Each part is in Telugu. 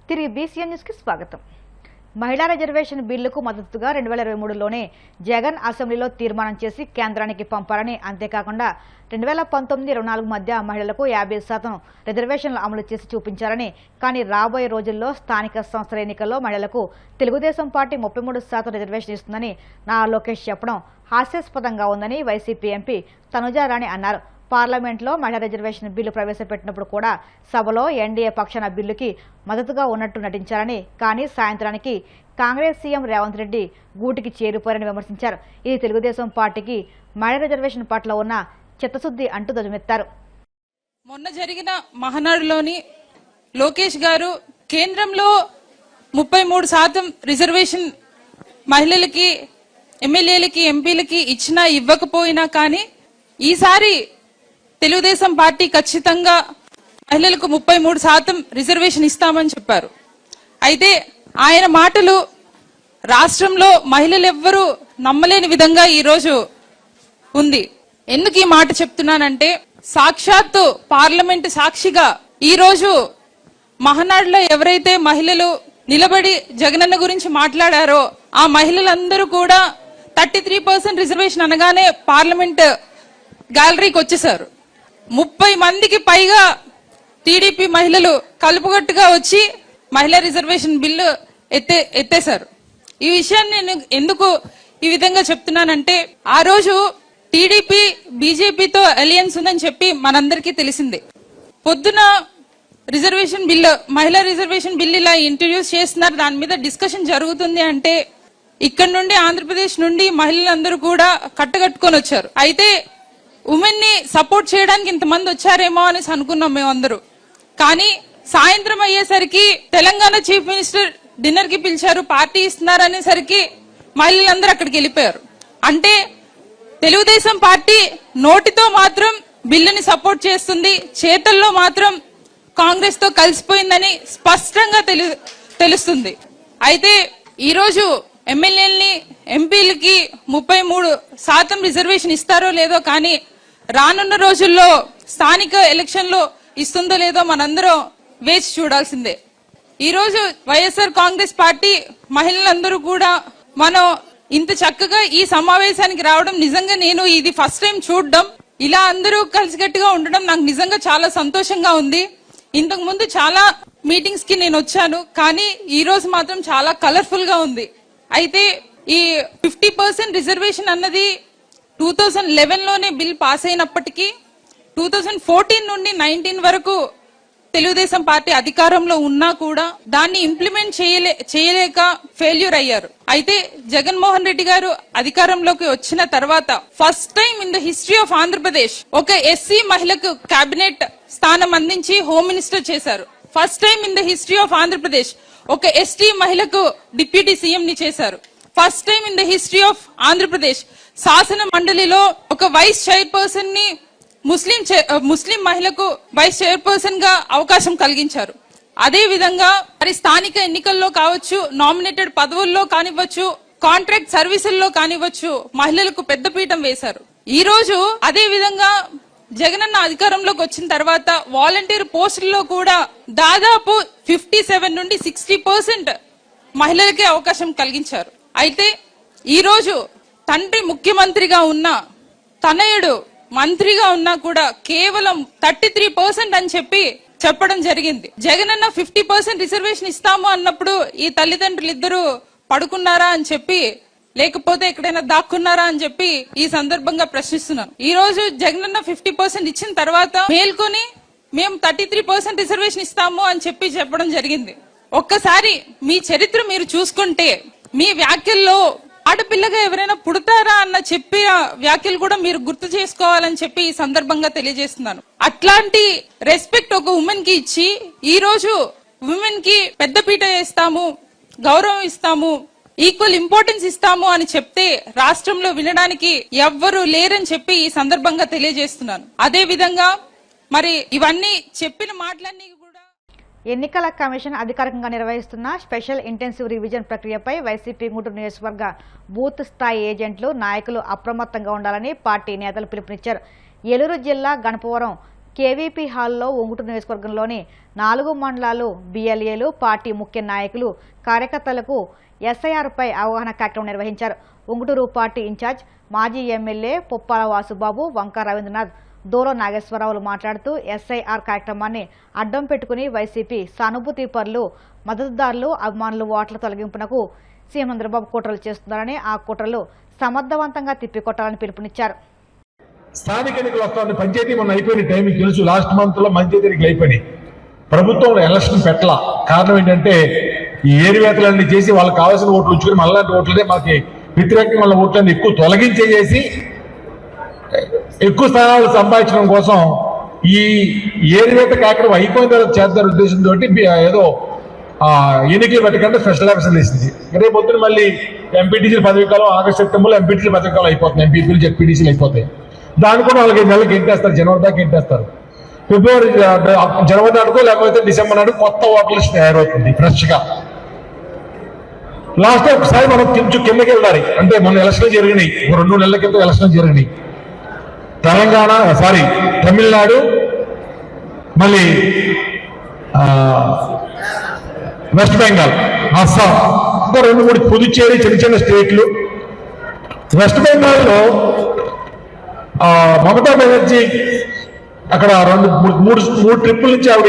తిరిగి బీసీఎన్ న్యూస్ కి స్వాగతం. మహిళా రిజర్వేషన్ బిల్లుకు మద్దతుగా 2023లోనే జగన్ అసెంబ్లీలో తీర్మానం చేసి కేంద్రానికి పంపారని, అంతేకాకుండా 2019-24 మధ్య మహిళలకు 50% రిజర్వేషన్లు అమలు చేసి చూపించారని, కానీ రాబోయే రోజుల్లో స్థానిక సంస్థల ఎన్నికల్లో మహిళలకు తెలుగుదేశం పార్టీ 33% రిజర్వేషన్ ఇస్తుందని నారా లోకేష్ చెప్పడం హాస్యాస్పదంగా ఉందని వైసీపీ ఎంపీ తనుజా రాణి అన్నారు. పార్లమెంట్లో మహిళా రిజర్వేషన్ బిల్లు ప్రవేశపెట్టినప్పుడు కూడా సభలో ఎన్డీఏ పక్షాన బిల్లుకి మద్దతుగా ఉన్నట్టు నటించారని, కానీ సాయంత్రానికి కాంగ్రెస్ సీఎం రేవంత్ రెడ్డి గూటికి చేరిపోయారని విమర్శించారు. ఇది తెలుగుదేశం పార్టీకి మహిళా రిజర్వేషన్ పట్ల ఉన్న చిత్తశుద్ధి అంటూ ధ్వజమెత్తారు. మొన్న జరిగిన మహానాడులోని లోకేష్ గారు కేంద్రంలో 33% రిజర్వేషన్ మహిళలకి, ఎమ్మెల్యేలకి, ఎంపీలకి ఇచ్చినా ఇవ్వకపోయినా కానీ ఈసారి తెలుగుదేశం పార్టీ ఖచ్చితంగా మహిళలకు 33% రిజర్వేషన్ ఇస్తామని చెప్పారు. అయితే ఆయన మాటలు రాష్ట్రంలో మహిళలు ఎవ్వరూ నమ్మలేని విధంగా ఈరోజు ఉంది. ఎందుకు ఈ మాట చెప్తున్నానంటే, సాక్షాత్తు పార్లమెంటు సాక్షిగా ఈరోజు మహానాడులో ఎవరైతే మహిళలు నిలబడి జగనన్న గురించి మాట్లాడారో ఆ మహిళలందరూ కూడా 33% రిజర్వేషన్ అనగానే పార్లమెంట్ గ్యాలరీకి వచ్చేసారు. 30 మందికి పైగా టీడీపీ మహిళలు కలుపుగట్టుగా వచ్చి మహిళా రిజర్వేషన్ బిల్లు ఎత్తేశారు. ఈ విషయాన్ని నేను ఎందుకు ఈ విధంగా చెప్తున్నానంటే, ఆ రోజు టీడీపీ బీజేపీతో అలయన్స్ ఉందని చెప్పి మనందరికీ తెలిసిందే. పొద్దున రిజర్వేషన్ బిల్లు, మహిళా రిజర్వేషన్ బిల్లు ఇలా ఇంట్రడ్యూస్ చేస్తున్నారు, దాని మీద డిస్కషన్ జరుగుతుంది అంటే ఇక్కడ నుండి ఆంధ్రప్రదేశ్ నుండి మహిళలందరూ కూడా కట్టగట్టుకొని వచ్చారు. అయితే ఉమెన్ ని సపోర్ట్ చేయడానికి ఇంతమంది వచ్చారేమో అనేసి అనుకున్నాం మేమందరూ. కానీ సాయంత్రం అయ్యేసరికి తెలంగాణ చీఫ్ మినిస్టర్ డిన్నర్ కి పిలిచారు, పార్టీ ఇస్తున్నారు అనేసరికి మహిళలందరూ అక్కడికి వెళ్ళిపోయారు. అంటే తెలుగుదేశం పార్టీ నోటితో మాత్రం బిల్లుని సపోర్ట్ చేస్తుంది, చేతల్లో మాత్రం కాంగ్రెస్ తో కలిసిపోయిందని స్పష్టంగా తెలుస్తుంది. అయితే ఈరోజు ఎమ్మెల్యేలని, ఎంపీలకి 33% రిజర్వేషన్ ఇస్తారో లేదో కానీ రానున్న రోజుల్లో స్థానిక ఎలక్షన్ లో ఇస్తుందో లేదో మనందరం వేచి చూడాల్సిందే. ఈ రోజు వైఎస్ఆర్ కాంగ్రెస్ పార్టీ మహిళలందరూ కూడా మనం ఇంత చక్కగా ఈ సమావేశానికి రావడం, నిజంగా నేను ఇది ఫస్ట్ టైం చూడడం, ఇలా అందరూ కలిసికట్టుగా ఉండడం నాకు నిజంగా చాలా సంతోషంగా ఉంది. ఇంతకు ముందు చాలా మీటింగ్స్ కి నేను వచ్చాను, కానీ ఈ రోజు మాత్రం చాలా కలర్ఫుల్ గా ఉంది. అయితే ఈ 50% రిజర్వేషన్ అన్నది 2011లోనే బిల్ పాస్ అయినప్పటికీ 2014 నుండి 19 వరకు తెలుగుదేశం పార్టీ అధికారంలో ఉన్నా కూడా దాన్ని ఇంప్లిమెంట్ చేయలేక ఫెయిల్యూర్ అయ్యారు. అయితే జగన్మోహన్ రెడ్డి గారు అధికారంలోకి వచ్చిన తర్వాత first time in the history of Andhra Pradesh ఒక ఎస్సీ మహిళకు కేబినెట్ స్థానం అందించి హోమ్ మినిస్టర్ చేశారు. First time in the history of Andhra Pradesh ఒక ఎస్టీ మహిళకు డిప్యూటీ సీఎం ని చేశారు. First time in the history of Andhra Pradesh శాసన మండలిలో ఒక వైస్ చైర్పర్సన్ ని ముస్లిం మహిళకు వైస్ చైర్పర్సన్ గా అవకాశం కలిగించారు. అదే విధంగా మరి స్థానిక ఎన్నికల్లో కావచ్చు, నామినేటెడ్ పదవుల్లో కానివ్వచ్చు, కాంట్రాక్ట్ సర్వీసుల్లో కానివ్వచ్చు, మహిళలకు పెద్దపీఠం వేశారు. ఈ రోజు అదే విధంగా జగనన్న అధికారంలోకి వచ్చిన తర్వాత వాలంటీర్ పోస్టుల్లో కూడా దాదాపు 57 నుండి 60% మహిళలకే అవకాశం కలిగించారు. అయితే ఈ రోజు తండ్రి ముఖ్యమంత్రిగా ఉన్న, తనయుడు మంత్రిగా ఉన్నా కూడా కేవలం 33% అని చెప్పడం జరిగింది. జగనన్న 50% రిజర్వేషన్ ఇస్తాము అన్నప్పుడు ఈ తల్లిదండ్రులు ఇద్దరు పడుకున్నారా అని చెప్పి, లేకపోతే ఎక్కడైనా దాక్కున్నారా అని చెప్పి ఈ సందర్భంగా ప్రశ్నిస్తున్నాను. ఈ రోజు జగనన్న 50% ఇచ్చిన తర్వాత మేల్కొని మేము 33% రిజర్వేషన్ ఇస్తాము అని చెప్పడం జరిగింది. ఒక్కసారి మీ చరిత్ర మీరు చూసుకుంటే మీ వ్యాఖ్యల్లో ఆడపిల్లగా ఎవరైనా పుడతారా అన్న చెప్పి వ్యాఖ్యలు కూడా మీరు గుర్తు చేసుకోవాలని చెప్పి ఈ సందర్భంగా తెలియజేస్తున్నాను. అట్లాంటి రెస్పెక్ట్ ఒక ఉమెన్ కి ఇచ్చి ఈ రోజు ఉమెన్ కి పెద్దపీట వేస్తాము, గౌరవం ఇస్తాము, ఈక్వల్ ఇంపార్టెన్స్ ఇస్తాము అని చెప్తే రాష్ట్రంలో వినడానికి ఎవ్వరూ లేరని చెప్పి ఈ సందర్భంగా తెలియజేస్తున్నాను. అదే విధంగా మరి ఇవన్నీ చెప్పిన మాటలన్నీ కూడా ఎన్నికల కమిషన్ అధికారికంగా నిర్వహిస్తున్న స్పెషల్ ఇంటెన్సివ్ రివిజన్ ప్రక్రియపై వైసీపీ గుంటూరు నియోజకవర్గ బూత్ స్థాయి ఏజెంట్లు, నాయకులు అప్రమత్తంగా ఉండాలని పార్టీ నేతలు పిలుపునిచ్చారు. ఏలూరు జిల్లా గణపవరం కేవీపీ హాల్లో ఉంగుటూరు నియోజకవర్గంలోని 4 మండలాలు బిఎల్ఏలు పార్టీ ముఖ్య నాయకులు కార్యకర్తలకు ఎస్ఐఆర్పై అవగాహన కార్యక్రమం నిర్వహించారు. ఉంగుటూరు పార్టీ ఇన్ఛార్జ్ మాజీ ఎమ్మెల్యే పుప్పాల వాసుబాబు, వంక రవీంద్రనాథ్, దూర నాగేశ్వరరావులు మాట్లాడుతూ ఎస్ఐఆర్ కార్యక్రమాన్ని అడ్డం పెట్టుకుని వైసీపీ సానుభూతి పరులు, మద్దతుదారులు, అభిమానులు ఓట్ల తొలగింపునకు సీఎం చంద్రబాబు కుట్రలు చేస్తున్నారని, ఆ కుట్రలు సమర్థవంతంగా తిప్పికొట్టాలని పిలుపునిచ్చారు. స్థానిక ఎన్నికలు వస్తుంది. పంచాయతీ మొన్న అయిపోయిన టైంకి తెలుసు. లాస్ట్ మంత్ లో పంచాయతీ ఎన్నికలు అయిపోయినాయి. ప్రభుత్వంలో ఎలక్షన్ పెట్టాల. కారణం ఏంటంటే ఈ ఏరివేతలన్నీ చేసి వాళ్ళకి కావాల్సిన ఓట్లు ఉంచుకుని మళ్ళాంటి ఓట్లనే మనకి వ్యతిరేకంగా వాళ్ళ ఓట్లన్నీ ఎక్కువ తొలగించేసి ఎక్కువ స్థానాలు సంపాదించడం కోసం ఈ ఏరివేత కార్యక్రమం అయిపోయిన తర్వాత చేద్దారు ఉద్దేశంతో ఏదో ఎన్నికలు పెట్టకుండా స్పెషల్ ఆఫీసర్లు వేసింది. రేపు పొద్దున మళ్ళీ ఎంపీటీసీల పదవి కాలం ఆగస్టు సెప్టెంబర్లో ఎంపీటీసీల పదవి కాలం అయిపోతుంది. ఎంపీపీలు జెడ్పీటీసీలు అయిపోతాయి. దాని కూడా వాళ్ళకి నెలకి ఎంటేస్తారు. జనవరి దాకా ఎంటేస్తారు. ఫిబ్రవరి జనవరి నాడుకో లేకపోతే డిసెంబర్ నాడు కొత్త ఓటర్ లిస్ట్ తయారవుతుంది ఫ్రెష్గా. లాస్ట్ ఒకసారి మనం కొంచెం కిందకి వెళ్ళాలి. అంటే మొన్న ఎలక్షన్ జరిగినాయి, 2 నెలల కింద ఎలక్షన్ జరిగినాయి. తమిళనాడు, మళ్ళీ వెస్ట్ బెంగాల్, అస్సాం, ఇంకా 2-3 పుదుచ్చేరి, చిన్న చిన్న స్టేట్లు. వెస్ట్ బెంగాల్లో మమతా బెనర్జీ అక్కడ 2-3 ట్రిప్పుల నుంచి ఆవిడ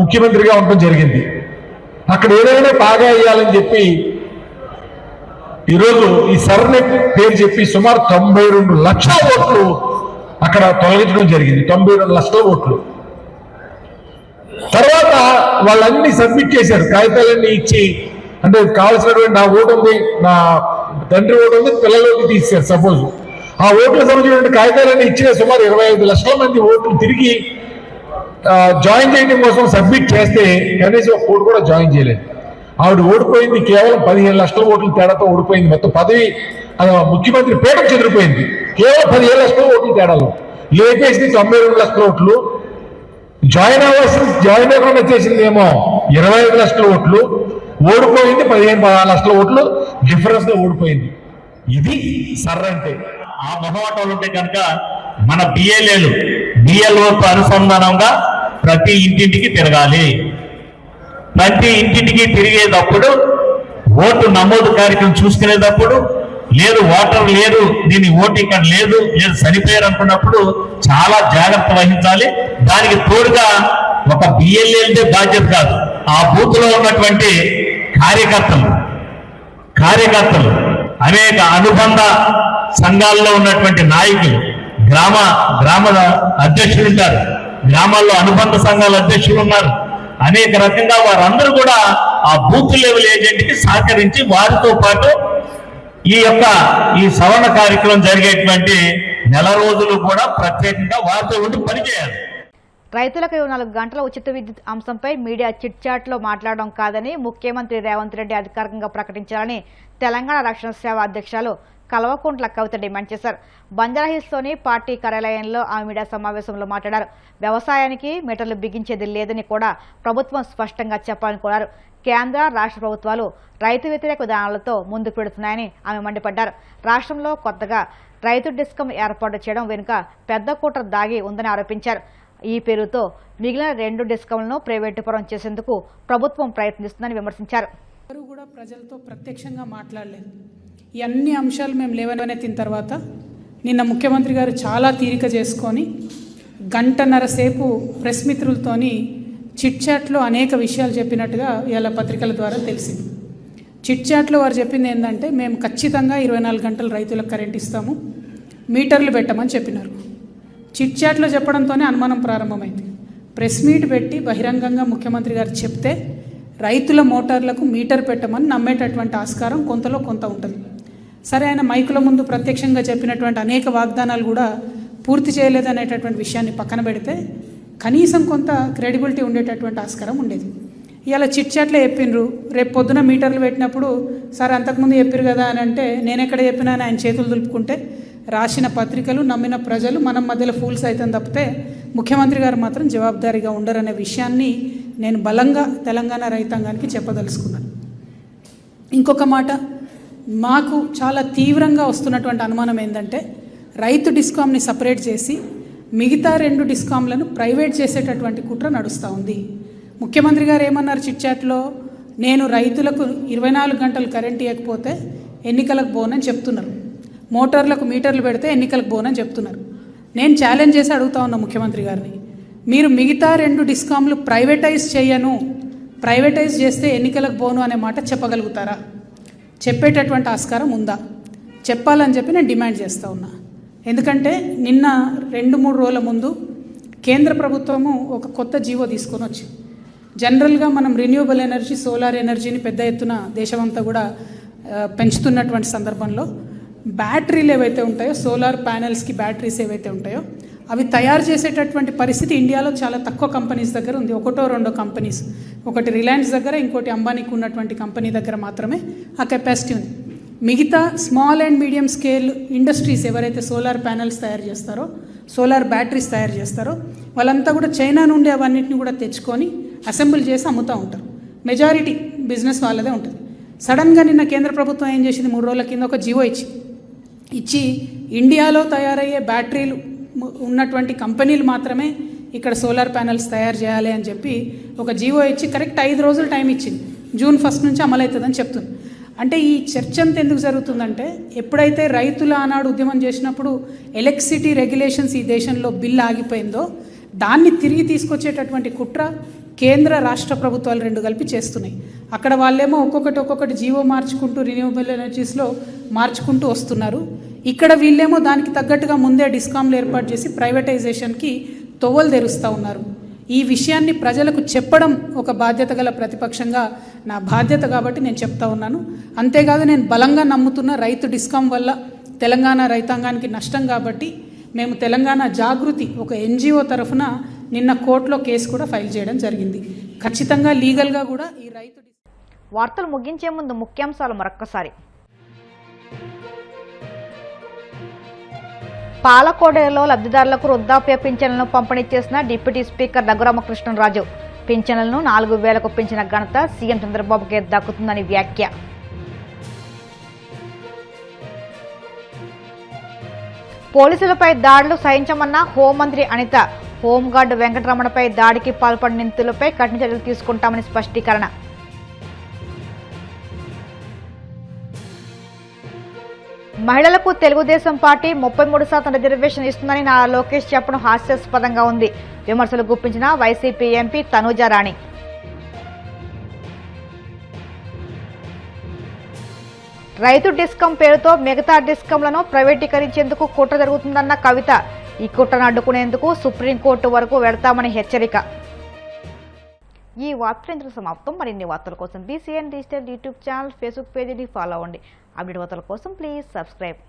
ముఖ్యమంత్రిగా ఉండడం జరిగింది. అక్కడ ఏదైనా బాగా వేయాలని చెప్పి ఈరోజు ఈ సర్నే పేరు చెప్పి సుమారు 92 లక్షల ఓట్లు అక్కడ తొలగించడం జరిగింది. 92 లక్షల ఓట్లు. తర్వాత వాళ్ళన్నీ సబ్మిట్ చేశారు. కాగితాలన్నీ ఇచ్చి, అంటే కావాల్సినటువంటి నా ఓటు ఉంది, నా తండ్రి ఓటు ఉంది, పిల్లలకి తీశారు. సపోజ్ ఆ ఓట్లు సంబంధించిన కాగితాలన్నీ ఇచ్చిన సుమారు 25 లక్షల మంది ఓట్లు తిరిగి జాయిన్ చేయడం కోసం సబ్మిట్ చేస్తే కనీసం ఒక ఓటు కూడా జాయిన్ చేయలేదు. ఆవిడ ఓడిపోయింది కేవలం 15 లక్షల ఓట్ల తేడాతో ఓడిపోయింది. మొత్తం పదవి ముఖ్యమంత్రి పీఠం చెదిరిపోయింది కేవలం 15 లక్షల ఓట్ల తేడాలో. లేపేసింది 92 లక్షల ఓట్లు. జాయిన్ అవ్వకుండా చేసింది ఏమో 25 లక్షల ఓట్లు. ఓడిపోయింది 15 లక్షల ఓట్లు డిఫరెన్స్ లో ఓడిపోయింది. ఇది సర్ర అంటే. ఆ మొహమాటాలు ఉంటే కనుక మన బిఎల్ఓతో అనుసంధానంగా ప్రతి ఇంటింటికి తిరగాలి. ప్రతి ఇంటింటికి తిరిగేటప్పుడు ఓటు నమోదు కార్యక్రమం చూసుకునేటప్పుడు లేదు ఓటర్ లేదు, దీని ఓటు ఇక్కడ లేదు, చనిపోయారు అనుకున్నప్పుడు చాలా జాగ్రత్త వహించాలి. దానికి తోడుగా ఒక బిఎల్ఏలదే బాధ్యత కాదు, ఆ బూత్ లో ఉన్నటువంటి కార్యకర్తలు అనేక అనుబంధ సంఘాల్లో ఉన్నటువంటి నాయకులు, గ్రామ అధ్యక్షులు ఉంటారు, గ్రామాల్లో అనుబంధ సంఘాల అధ్యక్షులు ఉన్నారు. అనేక రకంగా వారందరూ కూడా ఆ బూత్ లెవెల్ ఏజెంట్ కి సహకరించి వారితో పాటు ఈ సవరణ కార్యక్రమం జరిగేటువంటి నెల రోజులు కూడా ప్రత్యేకంగా వారితో ఉండి పనిచేయాలి. రైతులకు 24 గంటల ఉచిత విద్యుత్ అంశంపై మీడియా చిట్ చాట్ లో మాట్లాడడం కాదని ముఖ్యమంత్రి రేవంత్ రెడ్డి అధికారికంగా ప్రకటించాలని తెలంగాణ రక్షణ సేవ అధ్యక్షులు కల్వకుంట్ల కవిత డిమాండ్ చేశారు. బంజారాహిల్స్లోని పార్టీ కార్యాలయంలో ఆమె మీడియా సమావేశంలో మాట్లాడారు. వ్యవసాయానికి మీటర్లు బిగించేది లేదని కూడా ప్రభుత్వం స్పష్టంగా చెప్పాలని కోరారు. కేంద్ర రాష్ట్ర ప్రభుత్వాలు రైతు వ్యతిరేక విధానాలతో ముందుకు పెడుతున్నాయని ఆమె మండిపడ్డారు. రాష్ట్రంలో కొత్తగా రైతు డిస్కమ్ ఏర్పాటు చేయడం వెనుక పెద్ద కుట్ర దాగి ఉందని ఆరోపించారు. ఈ పేరుతో మిగిలిన 2 డిస్కంలను ప్రైవేటుపరం చేసేందుకు ప్రభుత్వం ప్రయత్నిస్తుందని విమర్శించారు. ఎవరు కూడా ప్రజలతో ప్రత్యక్షంగా మాట్లాడలేదు. ఈ అన్ని అంశాలు మేము లేవనెత్తిన తర్వాత నిన్న ముఖ్యమంత్రి గారు చాలా తీరిక చేసుకొని 1.5 గంటల సేపు ప్రెస్ మిత్రులతోని చిట్ చాట్లో అనేక విషయాలు చెప్పినట్టుగా ఇలా పత్రికల ద్వారా తెలిసింది. చిట్ చాట్లో వారు చెప్పింది ఏంటంటే, మేము ఖచ్చితంగా 24 గంటలు రైతులకు కరెంట్ ఇస్తాము, మీటర్లు పెట్టమని చెప్పినారు. చిట్ చాట్లో చెప్పడంతోనే అనుమానం ప్రారంభమైంది. ప్రెస్ మీట్ పెట్టి బహిరంగంగా ముఖ్యమంత్రి గారు చెప్తే రైతుల మోటార్లకు మీటర్ పెట్టమని నమ్మేటటువంటి ఆస్కారం కొంతలో కొంత ఉంటుంది. సరే, ఆయన మైకుల ముందు ప్రత్యక్షంగా చెప్పినటువంటి అనేక వాగ్దానాలు కూడా పూర్తి చేయలేదనేటటువంటి విషయాన్ని పక్కన పెడితే కనీసం కొంత క్రెడిబిలిటీ ఉండేటటువంటి ఆస్కారం ఉండేది. ఇలా చిట్ చాట్లో చెప్పిండ్రు, రేపు పొద్దున మీటర్లు పెట్టినప్పుడు సార్ అంతకుముందు చెప్పారు కదా అని అంటే నేనెక్కడ చెప్పినా ఆయన చేతులు దులుపుకుంటే రాసిన పత్రికలు నమ్మిన ప్రజలు మనం మధ్యలో ఫూల్స్ అవుతాం తప్పితే ముఖ్యమంత్రి గారు మాత్రం జవాబుదారీగా ఉండరనే విషయాన్ని నేను బలంగా తెలంగాణ రైతాంగానికి చెప్పదలుచుకున్నాను. ఇంకొక మాట, మాకు చాలా తీవ్రంగా వస్తున్నటువంటి అనుమానం ఏంటంటే, రైతు డిస్కామ్ని సపరేట్ చేసి మిగతా 2 డిస్కామ్లను ప్రైవేట్ చేసేటటువంటి కుట్ర నడుస్తూ ఉంది. ముఖ్యమంత్రి గారు ఏమన్నారు చిట్చాట్లో, నేను రైతులకు 24 గంటలు కరెంట్ ఇవ్వకపోతే ఎన్నికలకు పోనని చెప్తున్నారు, మోటార్లకు మీటర్లు పెడితే ఎన్నికలకు పోనని చెప్తున్నారు. నేను ఛాలెంజ్ చేసి అడుగుతా ఉన్నా ముఖ్యమంత్రి గారిని, మీరు మిగతా 2 డిస్కామ్లు ప్రైవేటైజ్ చేయను, ప్రైవేటైజ్ చేస్తే ఎన్నికలకు పోను అనే మాట చెప్పగలుగుతారా? చెప్పేటటువంటి ఆస్కారం ఉందా? చెప్పాలని చెప్పి నేను డిమాండ్ చేస్తూ ఉన్నా. ఎందుకంటే నిన్న 2-3 రోజుల ముందు కేంద్ర ప్రభుత్వము ఒక కొత్త జీవో తీసుకొని వచ్చింది. జనరల్గా మనం రెన్యూవబుల్ ఎనర్జీ, సోలార్ ఎనర్జీని పెద్ద ఎత్తున దేశమంతా కూడా పెంచుతున్నటువంటి సందర్భంలో బ్యాటరీలు ఏవైతే ఉంటాయో, సోలార్ ప్యానెల్స్కి బ్యాటరీస్ ఏవైతే ఉంటాయో అవి తయారు చేసేటటువంటి పరిస్థితి ఇండియాలో చాలా తక్కువ కంపెనీస్ దగ్గర ఉంది. 1-2 కంపెనీస్, ఒకటి రిలయన్స్ దగ్గర, ఇంకోటి అంబానీకి ఉన్నటువంటి కంపెనీ దగ్గర మాత్రమే ఆ కెపాసిటీ ఉంది. మిగతా small and medium scale industries ఎవరైతే సోలార్ ప్యానెల్స్ తయారు చేస్తారో, సోలార్ బ్యాటరీస్ తయారు చేస్తారో వాళ్ళంతా కూడా చైనా నుండి అవన్నిటిని కూడా తెచ్చుకొని అసెంబుల్ చేసి అమ్ముతూ ఉంటారు. మెజారిటీ బిజినెస్ వాళ్ళదే ఉంటుంది. సడన్గా నిన్న కేంద్ర ప్రభుత్వం ఏం చేసింది, 3 రోజుల కింద ఒక జీవో ఇచ్చి ఇండియాలో తయారయ్యే బ్యాటరీలు ఉన్నటువంటి కంపెనీలు మాత్రమే ఇక్కడ సోలార్ ప్యానెల్స్ తయారు చేయాలి అని చెప్పి ఒక జీవో ఇచ్చి కరెక్ట్ 5 రోజులు టైం ఇచ్చింది. జూన్ 1 నుంచి అమలవుతుందని చెప్తుంది. అంటే ఈ చర్చ అంతా ఎందుకు జరుగుతుందంటే, ఎప్పుడైతే రైతులు ఆనాడు ఉద్యమం చేసినప్పుడు ఎలక్ట్రిసిటీ రెగ్యులేషన్స్ ఈ దేశంలో బిల్ ఆగిపోయిందో దాన్ని తిరిగి తీసుకొచ్చేటటువంటి కుట్ర కేంద్ర రాష్ట్ర ప్రభుత్వాలు 2 కలిపి చేస్తున్నాయి. అక్కడ వాళ్ళేమో ఒక్కొక్కటి జీవో మార్చుకుంటూ రిన్యూవబుల్ ఎనర్జీస్లో మార్చుకుంటూ వస్తున్నారు. ఇక్కడ వీళ్ళేమో దానికి తగ్గట్టుగా ముందే డిస్కామ్లు ఏర్పాటు చేసి ప్రైవేటైజేషన్కి తొవ్వలు తెరుస్తూ ఉన్నారు. ఈ విషయాన్ని ప్రజలకు చెప్పడం ఒక బాధ్యత గల ప్రతిపక్షంగా నా బాధ్యత కాబట్టి నేను చెప్తా ఉన్నాను. అంతేకాదు, నేను బలంగా నమ్ముతున్న రైతు డిస్కామ్ వల్ల తెలంగాణ రైతాంగానికి నష్టం కాబట్టి మేము తెలంగాణ జాగృతి ఒక NGO తరఫున నిన్న కోర్టులో కేసు కూడా ఫైల్ చేయడం జరిగింది. ఖచ్చితంగా లీగల్గా కూడా ఈ రైతు వార్తలు ముగించే ముందు ముఖ్యాంశాలు మరొక్కసారి. పాలకోడలో లబ్ధిదారులకు వృద్ధాప్య పింఛన్లను పంపిణీ చేసిన డిప్యూటీ స్పీకర్ రఘురామకృష్ణరాజు. పింఛన్లను 4,000కు పెంచిన ఘనత సీఎం చంద్రబాబుకే దక్కుతుందని వ్యాఖ్య. పోలీసులపై దాడులు సహించమన్న హోంమంత్రి అనిత. హోంగార్డు వెంకటరమణపై దాడికి పాల్పడిన నిందితులపై కఠిన చర్యలు తీసుకుంటామని స్పష్టీకరణ. మహిళలకు తెలుగుదేశం పార్టీ 33% రిజర్వేషన్ ఇస్తుందని నారా లోకేష్ చెప్పడం హాస్యాస్పదంగా ఉంది. విమర్శలు గుప్పించిన వైసీపీ ఎంపీ తనూజారాణి. రైతు డిస్కం పేరుతో మిగతా డిస్కంలను ప్రైవేటీకరించేందుకు కుట్ర జరుగుతుందన్న కవిత. ఈ కుట్రను అడ్డుకునేందుకు సుప్రీంకోర్టు వరకు వెడతామని హెచ్చరిక. ఈ వార్తలు సమాప్తం. మరిన్ని వార్తల కోసం BCN digital YouTube channel, Facebook పేజీని ఫాలో అవ్వండి. అప్డేట్ వార్తల కోసం ప్లీజ్ సబ్స్క్రైబ్.